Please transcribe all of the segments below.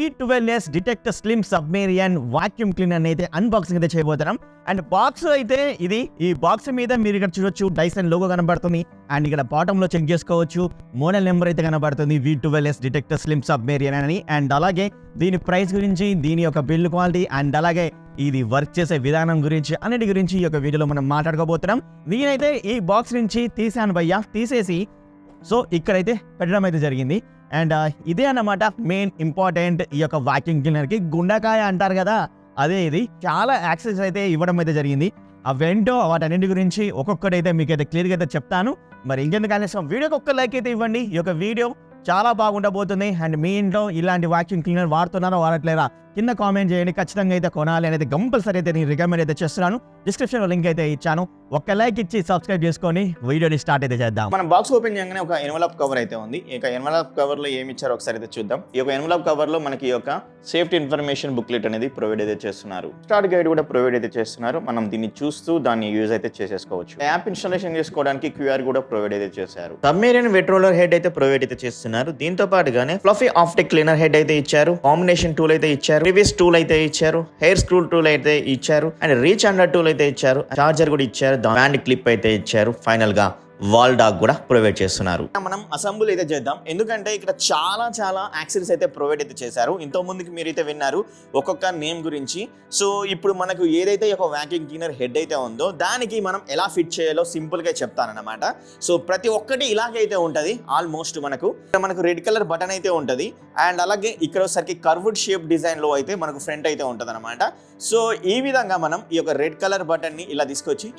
V12S detect slim సబ్మెరియన్ vacuum cleaner అయితే unboxing అయితే చేయబోతున్నాం. అండ్ బాక్స్ అయితే ఇది, ఈ బాక్స్ మీద మీరు ఇక్కడ చూడొచ్చు డైసన్ లోగో కనబడుతుంది. అండ్ ఇక్కడ బాటమ్ లో చెక్ చేసుకోవచ్చు, మోడల్ నెంబర్ అయితే కనబడుతుంది V12S డిటెక్ట్ స్లిమ్ సబ్మెరియన్ అని. అండ్ అలాగే దీని ప్రైస్ గురించి, దీని యొక్క బిల్డ్ క్వాలిటీ, అండ్ అలాగే ఇది వర్క్ చేసే విధానం గురించి, అన్నిటి గురించి ఈ యొక్క వీడియోలో మనం మాట్లాడుకోబోతున్నాం. నేనైతే ఈ బాక్స్ నుంచి తీసాను భయ్యా, తీసేసి సో ఇక్కడైతే పెట్టడం అయితే జరిగింది. అండ్ ఇదే అన్నమాట మెయిన్ ఇంపార్టెంట్ ఈ యొక్క వాక్యూమ్ క్లీనర్ కి. గుండకాయ అంటారు కదా, అదే ఇది. చాలా యాక్సెస్ అయితే ఇవ్వడం అయితే జరిగింది. అవేంటో వాటన్నింటి గురించి ఒక్కొక్కటైతే మీకైతే క్లియర్గా అయితే చెప్తాను. మరి ఇంకెందుకు ఆలస్యం, వీడియోకి ఒక్క లైక్ అయితే ఇవ్వండి. ఈ యొక్క వీడియో చాలా బాగుండబోతుంది. అండ్ మీ ఇంట్లో ఇలాంటి వాక్యూమ్ క్లీనర్ వాడుతున్నారో వాడట్లేదా కింద కామెంట్ చేయండి. ఖచ్చితంగా అయితే కొనాలి అనేది కంపల్సరీ అయితే నేను రికమెండ్ అయితే చేస్తున్నాను. డిస్క్రిప్షన్లో లింక్ అయితే ఇచ్చాను. ఒక్క లైక్ ఇచ్చి సబ్స్క్రైబ్ చేసుకొని వీడియోని స్టార్ట్ అయితే చేద్దాం. మనం బాక్స్ ఓపెన్ చేయగానే ఒక ఎన్వలప్ కవర్ అయితే ఉంది. ఈ యొక్క ఎన్వలప్ కవర్ లో ఏమి ఇచ్చారో ఒకసారి అయితే చూద్దాం. ఈ యొక్క ఎన్వలప్ కవర్ లో మనకి ఈ యొక్క సేఫ్టీ ఇన్ఫర్మేషన్ బుక్లెట్ అనేది ప్రొవైడ్ అయితే చేస్తున్నారు. స్టార్ట్ గైడ్ కూడా ప్రొవైడ్ అయితే చేస్తున్నారు. మనం దీన్ని చూస్తూ దాన్ని యూజ్ అయితే చేసేసుకోవచ్చు. యాప్ ఇన్స్టాలేషన్ చేసుకోవడానికి QR కూడా ప్రొవైడ్ అయితే చేశారు. సబ్మెరీన్ వెట్ రోలర్ హెడ్ అయితే ప్రొవైడ్ అయితే చేస్తున్నారు. దీంతో పాటుగానే ఫ్లఫీ ఆప్టిక్ క్లీనర్ హెడ్ అయితే ఇచ్చారు. కాంబినేషన్ టూల్ అయితే ఇచ్చారు. ప్రీవియస్ టూల్ అయితే ఇచ్చారు. హెయిర్ స్క్రూ టూల్ అయితే ఇచ్చారు. అండ్ రీచ్ అండర్ టూల్ అయితే ఇచ్చారు. చార్జర్ కూడా ఇచ్చారు. బ్యాండ్ క్లిప్ అయితే ఇచ్చారు. ఫైనల్ గా వాల్ డాగ్ కూడా ప్రొవైడ్ చేస్తున్నారు. మనం అసెంబుల్ అయితే చేద్దాం, ఎందుకంటే ఇక్కడ చాలా యాక్సెసరీస్ అయితే ప్రొవైడ్ అయితే చేశారు. ఇంత ముందుకి మీరైతే విన్నారు ఒక్కొక్క నేమ్ గురించి. సో ఇప్పుడు మనకు ఏదైతే ఒక వాక్యూమ్ క్లీనర్ హెడ్ అయితే ఉందో దానికి మనం ఎలా ఫిట్ చేయాలో సింపుల్ గా చెప్తానన్నమాట. సో ప్రతి ఒక్కటి ఇలాగైతే ఉంటది. ఆల్మోస్ట్ మనకు రెడ్ కలర్ బటన్ అయితే ఉంటది. అండ్ అలాగే ఇక్కడ ఒకసారికి కర్వ్డ్ షేప్ డిజైన్ లో అయితే మనకు ఫ్రంట్ అయితే ఉంటది అనమాట. సో ఈ విధంగా మనం ఈ యొక్క రెడ్ కలర్ బటన్ ని ఇలా తీసుకొచ్చి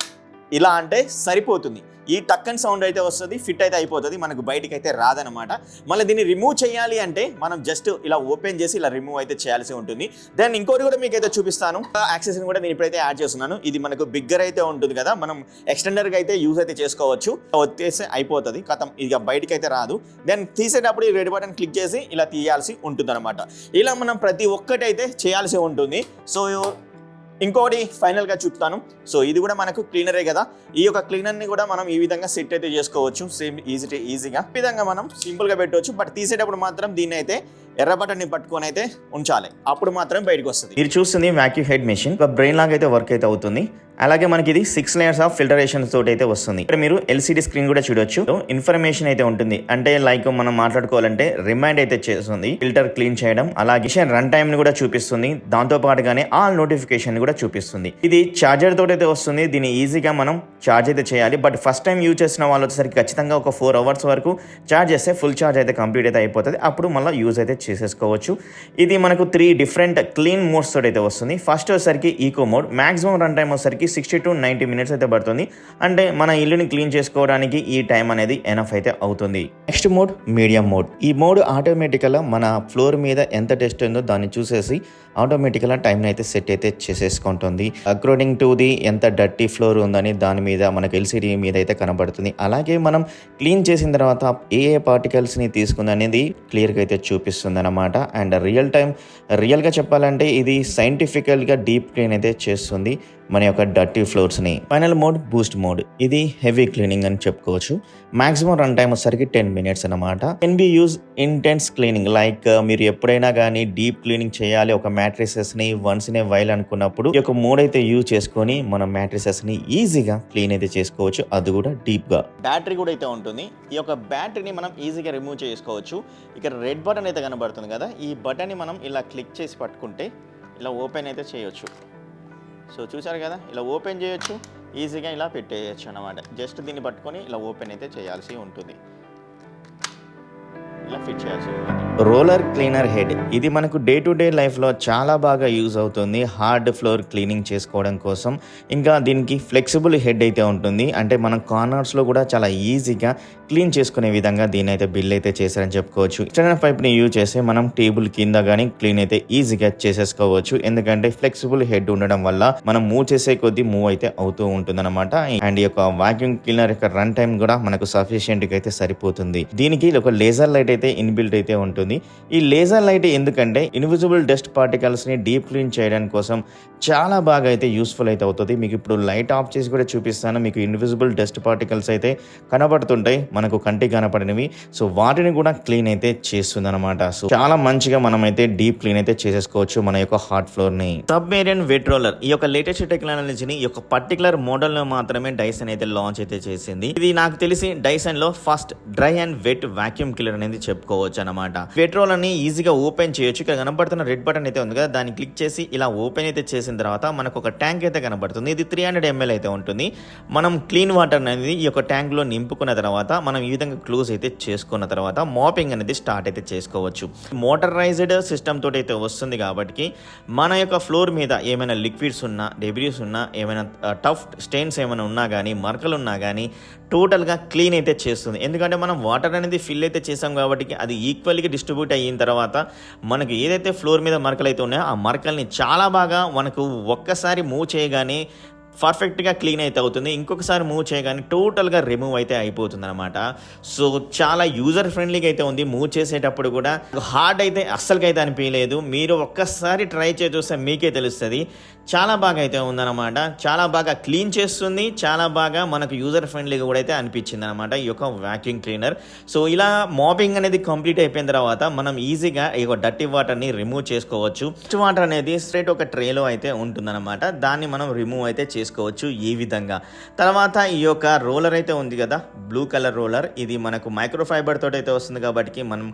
ఇలా అంటే సరిపోతుంది. ఈ టక్కన్ సౌండ్ అయితే వస్తుంది, ఫిట్ అయితే అయిపోతుంది, మనకు బయటికి అయితే రాదనమాట. మళ్ళీ దీన్ని రిమూవ్ చేయాలి అంటే మనం జస్ట్ ఇలా ఓపెన్ చేసి ఇలా రిమూవ్ అయితే చేయాల్సి ఉంటుంది. దెన్ ఇంకోటి కూడా మీకు అయితే చూపిస్తాను. యాక్సెసరీని కూడా నేను ఇప్పుడైతే యాడ్ చేస్తున్నాను. ఇది మనకు బిగ్గర్ అయితే ఉంటుంది కదా, మనం ఎక్స్టెండర్గా అయితే యూజ్ అయితే చేసుకోవచ్చు. వచ్చేసి అయిపోతుంది, కథం ఇక బయటికి అయితే రాదు. దెన్ తీసేటప్పుడు ఈ రెడ్ బటన్ క్లిక్ చేసి ఇలా తీయాల్సి ఉంటుంది అనమాట. ఇలా మనం ప్రతి ఒక్కటి అయితే చేయాల్సి ఉంటుంది. సో ఇంకోటి ఫైనల్గా చూపుతాను. సో ఇది కూడా మనకు క్లీనరే కదా, ఈ యొక్క క్లీనర్ని కూడా మనం ఈ విధంగా సెట్ అయితే చేసుకోవచ్చు. సేమ్ ఈజీగా ఈ విధంగా మనం సింపుల్గా పెట్టవచ్చు. బట్ తీసేటప్పుడు మాత్రం దీన్ని అయితే ఎర్ర బటన్ని పట్టుకొని అయితే ఉంచాలి, అప్పుడు మాత్రం బయటకు వస్తుంది. మీరు చూస్తుంది వాక్యూమ్ హెడ్ మెషిన్ బ్రెయిన్ లాగా అయితే వర్క్ అయితే అవుతుంది. అలాగే మనకి ఇది 6 layers ఆఫ్ ఫిల్టరేషన్ తోటి అయితే వస్తుంది. ఇక్కడ మీరు LCD స్క్రీన్ కూడా చూడొచ్చు. ఇన్ఫర్మేషన్ అయితే ఉంటుంది, అంటే లైక్ మనం మాట్లాడుకోవాలంటే రిమైండ్ అయితే చేస్తుంది ఫిల్టర్ క్లీన్ చేయడం. అలాగే రన్ టైమ్ ని కూడా చూపిస్తుంది. దాంతో పాటుగానే ఆల్ నోటిఫికేషన్ కూడా చూపిస్తుంది. ఇది చార్జర్ తోటి అయితే వస్తుంది. దీన్ని ఈజీగా మనం చార్జ్ అయితే చేయాలి. బట్ ఫస్ట్ టైం యూజ్ చేసిన వాళ్ళు వచ్చేసరికి ఖచ్చితంగా ఒక 4 hours వరకు చార్జ్ చేస్తే ఫుల్ చార్జ్ అయితే కంప్లీట్ అయితే అయిపోతుంది. అప్పుడు మళ్ళీ యూజ్ అయితే చేసేసుకోవచ్చు. ఇది మనకు 3 డిఫరెంట్ క్లీన్ మోడ్స్ తోటి అయితే వస్తుంది. ఫస్ట్ వచ్చేసరికి eco mode. Maximum run time వచ్చేసరికి 60 to 90 minutes అయితే పడుతుంది. అంటే మన ఇల్లుని క్లీన్ చేసుకోవడానికి ఈ టైం అనేది ఎనఫ్ అయితే అవుతుంది. Next mode medium mode. ఈ మోడ్ ఆటోమేటిక్గా మన ఫ్లోర్ మీద ఎంత టెస్ట్ ఉందో దాన్ని చూసేసి ఆటోమేటిక్గా టైం అయితే సెట్ అయితే చేసేసుకుంటుంది. అకార్డింగ్ టు ది ఎంత డర్టీ ఫ్లోర్ ఉందని దాని మీద మనకు LCD మీద అయితే కనబడుతుంది. అలాగే మనం క్లీన్ చేసిన తర్వాత ఏ పార్టికల్స్ని తీసుకుంది అనేది క్లియర్గా అయితే చూపిస్తుంది అనమాట. అండ్ రియల్గా చెప్పాలంటే ఇది సైంటిఫికల్గా డీప్ క్లీన్ అయితే చేస్తుంది మన యొక్క డర్టీ ఫ్లోర్స్ని. Final mode boost mode. ఇది హెవీ క్లీనింగ్ అని చెప్పుకోవచ్చు. మాక్సిమం రన్ టైం వచ్చేసరికి 10 minutes అనమాట. Can be use intense cleaning, like మీరు ఎప్పుడైనా కానీ డీప్ క్లీనింగ్ చేయాలి ఒక మ్యాట్రిసెస్ని వన్స్ ఇన్ ఏ వైల్ అనుకున్నప్పుడు ఈ యొక్క మోడ్ అయితే యూజ్ చేసుకొని మన మ్యాట్రిసెస్ని ఈజీగా క్లీన్ అయితే చేసుకోవచ్చు, అది కూడా డీప్గా. బ్యాటరీ కూడా అయితే ఉంటుంది. ఈ యొక్క బ్యాటరీని మనం ఈజీగా రిమూవ్ చేసుకోవచ్చు. ఇక్కడ రెడ్ బటన్ అయితే కనబడుతుంది కదా, ఈ బటన్ని మనం ఇలా క్లిక్ చేసి పట్టుకుంటే ఇలా ఓపెన్ అయితే చేయొచ్చు. సో చూసారు కదా, ఇలా ఓపెన్ చేయొచ్చు, ఈజీగా ఇలా పెట్టేయచ్చు అన్నమాట. జస్ట్ దీన్ని పట్టుకొని ఇలా ఓపెన్ అయితే చేయాల్సి ఉంటుంది, ఇలా ఫిట్ చేయాల్సి ఉంటుంది. Roller cleaner head. ఇది మనకు డే టు డే లైఫ్లో చాలా బాగా యూజ్ అవుతుంది హార్డ్ ఫ్లోర్ క్లీనింగ్ చేసుకోవడం కోసం. ఇంకా దీనికి ఫ్లెక్సిబుల్ హెడ్ అయితే ఉంటుంది, అంటే మనం కార్నర్స్లో కూడా చాలా ఈజీగా క్లీన్ చేసుకునే విధంగా దీని అయితే బిల్ అయితే చేశారని చెప్పుకోవచ్చు. ఎక్స్టర్నల్ పైప్ని యూజ్ చేసి మనం టేబుల్ కింద కానీ క్లీన్ అయితే ఈజీగా చేసేసుకోవచ్చు. ఎందుకంటే ఫ్లెక్సిబుల్ హెడ్ ఉండడం వల్ల మనం మూవ్ చేసే కొద్దీ మూవ్ అయితే అవుతూ ఉంటుంది అనమాట. అండ్ ఈ యొక్క వాక్యూమ్ క్లీనర్ యొక్క రన్ టైం కూడా మనకు సఫిషియెంట్గా అయితే సరిపోతుంది. దీనికి ఒక లేజర్ లైట్ అయితే ఇన్బిల్ట్ అయితే ఉంటుంది. ఈ లేజర్ లైట్ ఎందుకంటే ఇన్విజిబుల్ డస్ట్ పార్టికల్స్ని డీప్ క్లీన్ చేయడానికి కోసం చాలా బాగా అయితే యూస్ఫుల్ అయితే అవుతుంది. మీకు ఇప్పుడు లైట్ ఆఫ్ చేసి కూడా చూపిస్తాను. మీకు ఇన్విజిబుల్ డస్ట్ పార్టికల్స్ అయితే కనబడుతుంటాయి మనకు కంటికి కనపడినవి. సో వాటిని కూడా క్లీన్ అయితే చేస్తుంది అనమాట. సో చాలా మంచిగా మనం అయితే డీప్ క్లీన్ అయితే చేసేసుకోవచ్చు మన యొక్క హార్డ్ ఫ్లోర్ ని. సబ్మెరీన్ వెట్ రోలర్ ఈ యొక్క లేటెస్ట్ టెక్నాలజీని ఈ యొక్క పర్టికులర్ మోడల్ లో మాత్రమే డైసన్ అయితే లాంచ్ అయితే చేసింది. ఇది నాకు తెలిసి డైసన్ లో first dry and wet vacuum cleaner అనేది చెప్పుకోవచ్చు అనమాట. వెట్ రోలర్ ని ఈజీగా ఓపెన్ చేయొచ్చు. ఇక్కడ కనబడుతున్న రెడ్ బటన్ అయితే ఉంది కదా, దాన్ని క్లిక్ చేసి ఇలా ఓపెన్ అయితే చేసిన తర్వాత మనకు ఒక ట్యాంక్ అయితే కనబడుతుంది. ఇది 300 ml అయితే ఉంటుంది. మనం క్లీన్ వాటర్ అనేది ఈ యొక్క ట్యాంక్ లో నింపుకున్న తర్వాత మనం ఈ విధంగా క్లోజ్ అయితే చేసుకున్న తర్వాత మాపింగ్ అనేది స్టార్ట్ అయితే చేసుకోవచ్చు. మోటరైజ్డ్ సిస్టమ్ తోటి అయితే వస్తుంది కాబట్టి మన యొక్క ఫ్లోర్ మీద ఏమైనా లిక్విడ్స్ ఉన్నా, డెబ్రీస్ ఉన్నా, ఏమైనా టఫ్ స్టెయిన్స్ ఏమైనా ఉన్నా కానీ, మరకలు ఉన్నా కానీ టోటల్గా క్లీన్ అయితే చేస్తుంది. ఎందుకంటే మనం వాటర్ అనేది ఫిల్ అయితే చేసాం కాబట్టి అది ఈక్వల్గా డిస్ట్రిబ్యూట్ అయిన తర్వాత మనకు ఏదైతే ఫ్లోర్ మీద మరకలు అయితే ఉన్నాయో ఆ మరకల్ని చాలా బాగా మనకు ఒక్కసారి మూవ్ చేయగానే పర్ఫెక్ట్గా క్లీన్ అయితే అవుతుంది. ఇంకొకసారి మూవ్ చేయగానే టోటల్గా రిమూవ్ అయితే అయిపోతుంది అనమాట. సో చాలా యూజర్ ఫ్రెండ్లీగా అయితే ఉంది. మూవ్ చేసేటప్పుడు కూడా హార్డ్ అయితే అస్సలకైతే అనిపించలేదు. మీరు ఒక్కసారి ట్రై చేసి చూస్తే మీకే తెలుస్తుంది. చాలా బాగా అయితే ఉందన్నమాట. చాలా బాగా క్లీన్ చేస్తుంది. చాలా బాగా మనకు యూజర్ ఫ్రెండ్లీగా కూడా అయితే అనిపించింది అనమాట ఈ యొక్క వాక్యూమ్ క్లీనర్. సో ఇలా మాపింగ్ అనేది కంప్లీట్ అయిపోయిన తర్వాత మనం ఈజీగా ఈ డర్టీ వాటర్ని రిమూవ్ చేసుకోవచ్చు. డస్ట్ వాటర్ అనేది స్ట్రైట్ ఒక ట్రేలో అయితే ఉంటుందన్నమాట. దాన్ని మనం రిమూవ్ అయితే చేసుకోవచ్చు ఈ విధంగా. తర్వాత ఈ యొక్క రోలర్ అయితే ఉంది కదా, బ్లూ కలర్ రోలర్, ఇది మనకు మైక్రోఫైబర్ తోటి అయితే వస్తుంది కాబట్టి మనం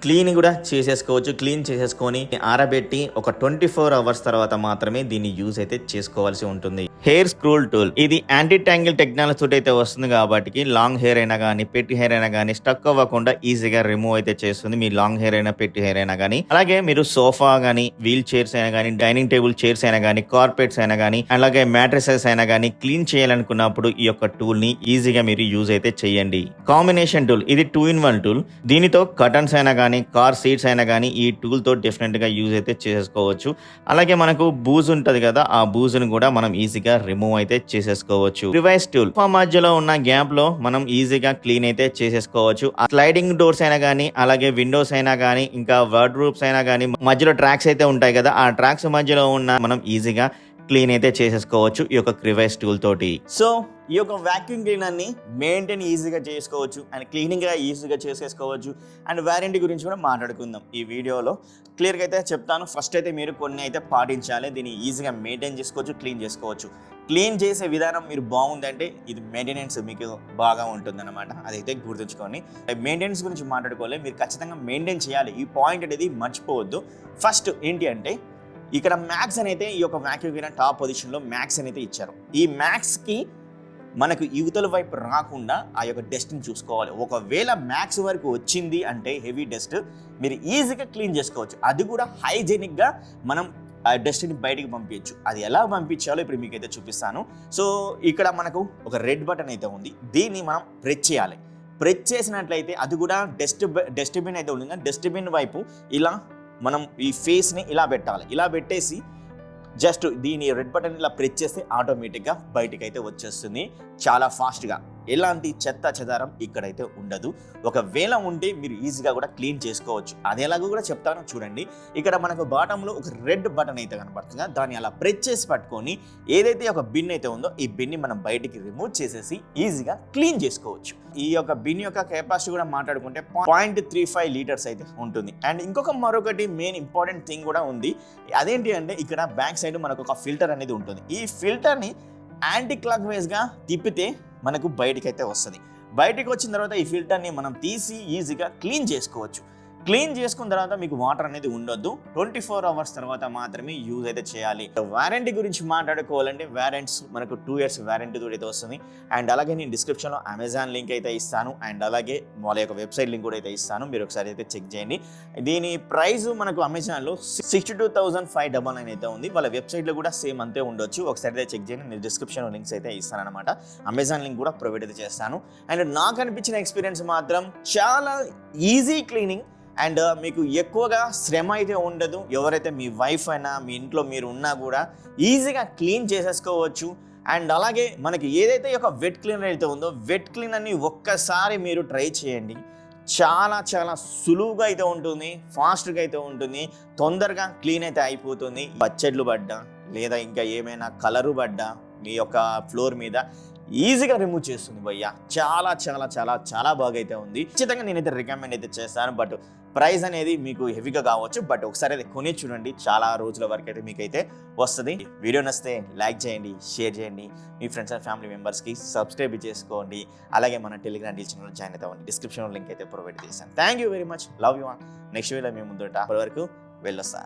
క్లీన్ కూడా చేసేసుకోవచ్చు. క్లీన్ చేసేసుకొని ఆరబెట్టి ఒక 24 hours తర్వాత మాత్రమే దీన్ని యూజ్ అయితే చేసుకోవాల్సి ఉంటుంది. హెయిర్ స్క్రూల్ టూల్ ఇది యాంటీ ట్యాంగిల్ టెక్నాలజీ తోటి అయితే వస్తుంది కాబట్టి లాంగ్ హెయిర్ అయినా కానీ, పెట్టి హెయిర్ అయినా కానీ స్టక్ అవ్వకుండా ఈజీగా రిమూవ్ అయితే చేస్తుంది. మీ లాంగ్ హెయిర్ అయినా, పెట్టి హెయిర్ అయినా కానీ. అలాగే మీరు సోఫా కానీ, వీల్ చైర్స్ అయినా కానీ, డైనింగ్ టేబుల్ చైర్స్ అయినా కానీ, కార్పెట్స్ అయినా కానీ, అలాగే మ్యాట్రెసెస్ అయినా కానీ క్లీన్ చేయాలనుకున్నప్పుడు ఈ యొక్క టూల్ ని ఈజీగా మీరు యూజ్ అయితే చేయండి. కాంబినేషన్ టూల్ ఇది 2-in-1 టూల్. దీనితో కర్టన్స్ అయినా కానీ, కార్ సీట్స్ అయినా కానీ ఈ టూల్ తో డెఫినెట్ గా యూజ్ అయితే చేసుకోవచ్చు. అలాగే మనకు బూజ్ ఉంటది కదా, ఆ బూజ్ ను కూడా మనం ఈజీగా రిమూవ్ అయితే చేసేసుకోవచ్చు. రివైస్ టూల్ మధ్యలో ఉన్న గ్యాప్ లో మనం ఈజీగా క్లీన్ అయితే చేసేసుకోవచ్చు. స్లైడింగ్ డోర్స్ అయినా కానీ, అలాగే విండోస్ అయినా కానీ, ఇంకా వార్డ్రోబ్స్ అయినా కానీ మధ్యలో ట్రాక్స్ అయితే ఉంటాయి కదా, ఆ ట్రాక్స్ మధ్యలో ఉన్న మనం ఈజీగా క్లీన్ అయితే చేసేసుకోవచ్చు ఈ యొక్క క్రివైస్ టూల్ తోటి. సో ఈ యొక్క వాక్యూమ్ క్లీనర్ ని మెయింటైన్ ఈజీగా చేసుకోవచ్చు అండ్ క్లీనింగ్ గా ఈజీగా చేసేసుకోవచ్చు. అండ్ వారంటీ గురించి కూడా మాట్లాడుకుందాం ఈ వీడియోలో. క్లియర్గా అయితే చెప్తాను. ఫస్ట్ అయితే మీరు కొన్ని అయితే పాటించాలి. దీన్ని ఈజీగా మెయింటైన్ చేసుకోవచ్చు, క్లీన్ చేసుకోవచ్చు. క్లీన్ చేసే విధానం మీరు బాగుందంటే ఇది మెయింటెనెన్స్ మీకు బాగా ఉంటుందన్నమాట. అదైతే గుర్తుంచుకోండి. మెయింటెనెన్స్ గురించి మాట్లాడుకోవాలి, మీరు ఖచ్చితంగా మెయింటైన్ చేయాలి. ఈ పాయింట్ అనేది మర్చిపోవద్దు. ఫస్ట్ ఏంటి అంటే ఇక్కడ మ్యాక్స్ అనేది ఈ యొక్క వాక్యూమ్ క్లీనర్ టాప్ పొజిషన్లో మ్యాక్స్ అనేది ఇచ్చారు. ఈ మ్యాక్స్కి మనకు యువతల వైపు రాకుండా ఆ యొక్క డస్ట్ని చూసుకోవాలి. ఒకవేళ మ్యాక్స్ వరకు వచ్చింది అంటే హెవీ డస్ట్ మీరు ఈజీగా క్లీన్ చేసుకోవచ్చు. అది కూడా హైజెనిక్గా మనం ఆ డస్ట్ని బయటికి పంపించచ్చు. అది ఎలా పంపించాలో ఇప్పుడు మీకైతే చూపిస్తాను. సో ఇక్కడ మనకు ఒక రెడ్ బటన్ అయితే ఉంది. దీన్ని మనం ప్రెస్ చేయాలి. ప్రెస్ చేసినట్లయితే అది కూడా డస్ట్బిన్ అయితే ఉంది. డస్ట్బిన్ వైపు ఇలా మనం ఈ ఫేస్ని ఇలా పెట్టాలి. ఇలా పెట్టేసి జస్ట్ దీని రెడ్ బటన్ ఇలా ప్రెస్ చేస్తే ఆటోమేటిక్గా బయటికి అయితే వచ్చేస్తుంది చాలా ఫాస్ట్గా. ఎలాంటి చెత్త చెదారం ఇక్కడైతే ఉండదు. ఒకవేళ ఉంటే మీరు ఈజీగా కూడా క్లీన్ చేసుకోవచ్చు. అది ఎలాగో కూడా చెప్తాను చూడండి. ఇక్కడ మనకు బాటంలో ఒక రెడ్ బటన్ అయితే కనబడుతుంది. దాన్ని అలా ప్రెస్ చేసి పట్టుకొని ఏదైతే ఒక బిన్ అయితే ఉందో ఈ బిన్ని మనం బయటికి రిమూవ్ చేసేసి ఈజీగా క్లీన్ చేసుకోవచ్చు. ఈ యొక్క బిన్ యొక్క కెపాసిటీ కూడా మాట్లాడుకుంటే 0.35 లీటర్స్ అయితే ఉంటుంది. అండ్ మరొకటి మెయిన్ ఇంపార్టెంట్ థింగ్ కూడా ఉంది. అదేంటి అంటే ఇక్కడ బ్యాక్ సైడ్ మనకు ఒక ఫిల్టర్ అనేది ఉంటుంది. ఈ ఫిల్టర్ని యాంటీ క్లాక్ వైజ్గా తిప్పితే మనకు బయటికి అయితే వస్తుంది. బయటికి వచ్చిన తర్వాత ఈ ఫిల్టర్ని మనం తీసి ఈజీగా క్లీన్ చేసుకోవచ్చు. క్లీన్ చేసుకున్న తర్వాత మీకు వాటర్ అనేది ఉండొద్దు. 24 hours తర్వాత మాత్రమే యూజ్ అయితే చేయాలి. వారంటీ గురించి మాట్లాడుకోవాలంటే వారంటీస్ మనకు 2 years వారంటీ తోటి అయితే వస్తుంది. అండ్ అలాగే నేను డిస్క్రిప్షన్లో అమెజాన్ లింక్ అయితే ఇస్తాను. అండ్ అలాగే వాళ్ళ యొక్క వెబ్సైట్ లింక్ కూడా అయితే ఇస్తాను. మీరు ఒకసారి అయితే చెక్ చేయండి. దీని ప్రైస్ మనకు అమెజాన్లో 62,599 అయితే ఉంది. వాళ్ళ వెబ్సైట్లో కూడా సేమ్ అంతే ఉండొచ్చు. ఒకసారి అయితే చెక్ చేయండి. నేను డిస్క్రిప్షన్లో లింక్స్ అయితే ఇస్తాను అనమాట. అమెజాన్ లింక్ కూడా ప్రొవైడ్ అయితే చేస్తాను. అండ్ నాకు అనిపించిన ఎక్స్పీరియన్స్ మాత్రం చాలా ఈజీ క్లీనింగ్ అండ్ మీకు ఎక్కువగా శ్రమ అయితే ఉండదు. ఎవరైతే మీ వైఫ్ అయినా మీ ఇంట్లో మీరు ఉన్నా కూడా ఈజీగా క్లీన్ చేసేసుకోవచ్చు. అండ్ అలాగే మనకి ఏదైతే ఒక వెట్ క్లీనర్ అయితే ఉందో వెట్ క్లీనర్ని ఒక్కసారి మీరు ట్రై చేయండి. చాలా చాలా సులువుగా అయితే ఉంటుంది, ఫాస్ట్గా అయితే ఉంటుంది, తొందరగా క్లీన్ అయితే అయిపోతుంది. పచ్చడ్లు పడ్డా లేదా ఇంకా ఏమైనా కలరు పడ్డా మీ యొక్క ఫ్లోర్ మీద ఈజీగా రిమూవ్ చేస్తుంది భయ్య. చాలా చాలా చాలా చాలా బాగా అయితే ఉంది. ఖచ్చితంగా నేనైతే రికమెండ్ అయితే చేస్తాను. బట్ ప్రైస్ అనేది మీకు హెవీగా కావచ్చు, బట్ ఒకసారి అయితే కొని చూడండి, చాలా రోజుల వరకు అయితే మీకైతే వస్తుంది. వీడియో నచ్చితే లైక్ చేయండి, షేర్ చేయండి, మీ ఫ్రెండ్స్ అండ్ ఫ్యామిలీ మెంబర్స్కి సబ్స్క్రైబ్ చేసుకోండి. అలాగే మన టెలిగ్రామ్ డీల్ ఛానల్ జాయిన్ అవుతామండి. డిస్క్రిప్షన్లో లింక్ అయితే ప్రొవైడ్ చేశాను. Thank you very much, love you all. Next video మేము ముందుంటా, అప్పటి వరకు వెళ్ళొస్తా.